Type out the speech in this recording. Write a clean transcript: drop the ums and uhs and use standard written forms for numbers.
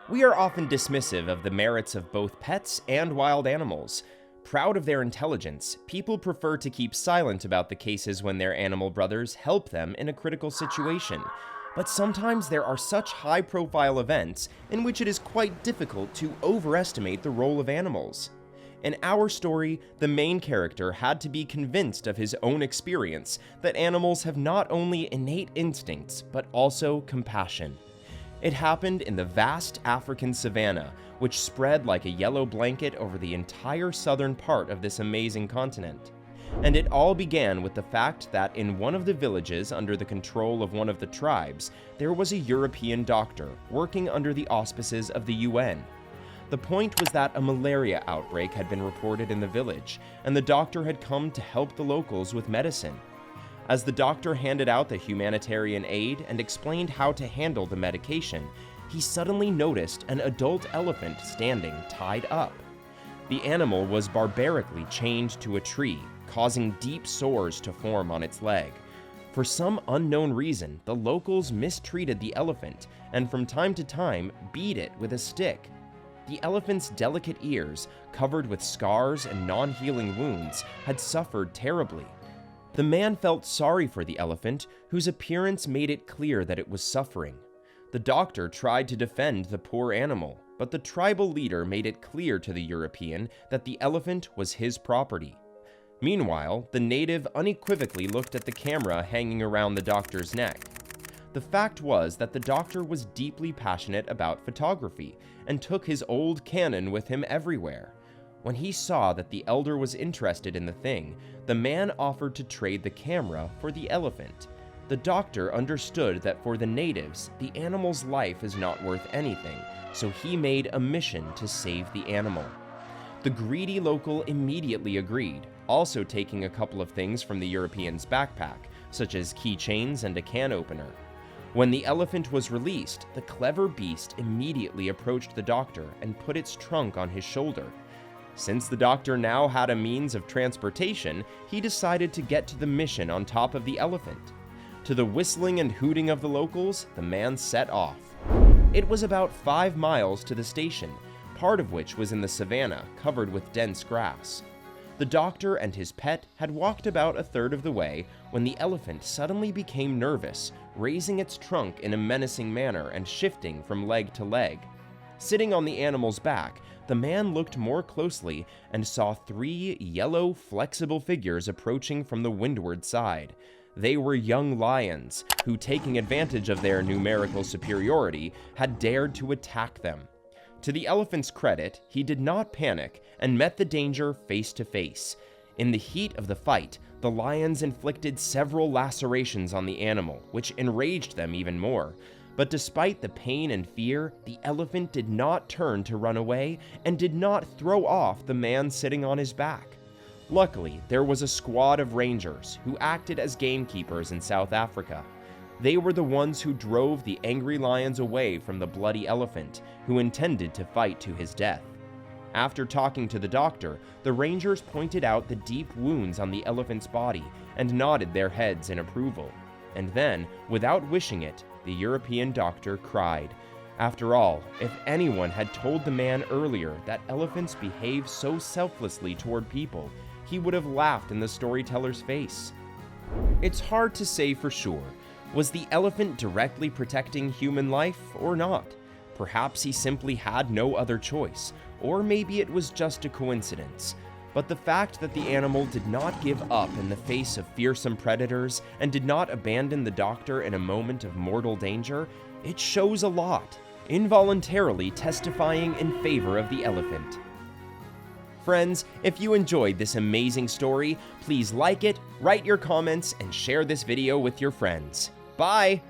We are often dismissive of the merits of both pets and wild animals. Proud of their intelligence, people prefer to keep silent about the cases when their animal brothers help them in a critical situation. But sometimes there are such high-profile events in which it is quite difficult to overestimate the role of animals. In our story, the main character had to be convinced of his own experience that animals have not only innate instincts, but also compassion. It happened in the vast African savannah, which spread like a yellow blanket over the entire southern part of this amazing continent. And it all began with the fact that in one of the villages under the control of one of the tribes, there was a European doctor working under the auspices of the UN. The point was that a malaria outbreak had been reported in the village, and the doctor had come to help the locals with medicine. As the doctor handed out the humanitarian aid and explained how to handle the medication, he suddenly noticed an adult elephant standing tied up. The animal was barbarically chained to a tree, causing deep sores to form on its leg. For some unknown reason, the locals mistreated the elephant and from time to time beat it with a stick. The elephant's delicate ears, covered with scars and non-healing wounds, had suffered terribly. The man felt sorry for the elephant, whose appearance made it clear that it was suffering. The doctor tried to defend the poor animal, but the tribal leader made it clear to the European that the elephant was his property. Meanwhile, the native unequivocally looked at the camera hanging around the doctor's neck. The fact was that the doctor was deeply passionate about photography and took his old Canon with him everywhere. When he saw that the elder was interested in the thing, the man offered to trade the camera for the elephant. The doctor understood that for the natives, the animal's life is not worth anything, so he made a mission to save the animal. The greedy local immediately agreed, also taking a couple of things from the European's backpack, such as keychains and a can opener. When the elephant was released, the clever beast immediately approached the doctor and put its trunk on his shoulder. Since the doctor now had a means of transportation, he decided to get to the mission on top of the elephant. To the whistling and hooting of the locals, the man set off. It was about 5 miles to the station, part of which was in the savannah, covered with dense grass. The doctor and his pet had walked about a third of the way when the elephant suddenly became nervous, raising its trunk in a menacing manner and shifting from leg to leg. Sitting on the animal's back, the man looked more closely and saw 3 yellow, flexible figures approaching from the windward side. They were young lions, who, taking advantage of their numerical superiority, had dared to attack them. To the elephant's credit, he did not panic and met the danger face to face. In the heat of the fight, the lions inflicted several lacerations on the animal, which enraged them even more. But despite the pain and fear, the elephant did not turn to run away and did not throw off the man sitting on his back. Luckily, there was a squad of rangers who acted as gamekeepers in South Africa. They were the ones who drove the angry lions away from the bloody elephant, who intended to fight to his death. After talking to the doctor, the rangers pointed out the deep wounds on the elephant's body and nodded their heads in approval. And then, without wishing it, the European doctor cried. After all, if anyone had told the man earlier that elephants behave so selflessly toward people, he would have laughed in the storyteller's face. It's hard to say for sure. Was the elephant directly protecting human life or not? Perhaps he simply had no other choice, or maybe it was just a coincidence. But the fact that the animal did not give up in the face of fearsome predators and did not abandon the doctor in a moment of mortal danger, it shows a lot, involuntarily testifying in favor of the elephant. Friends, if you enjoyed this amazing story, please like it, write your comments, and share this video with your friends. Bye!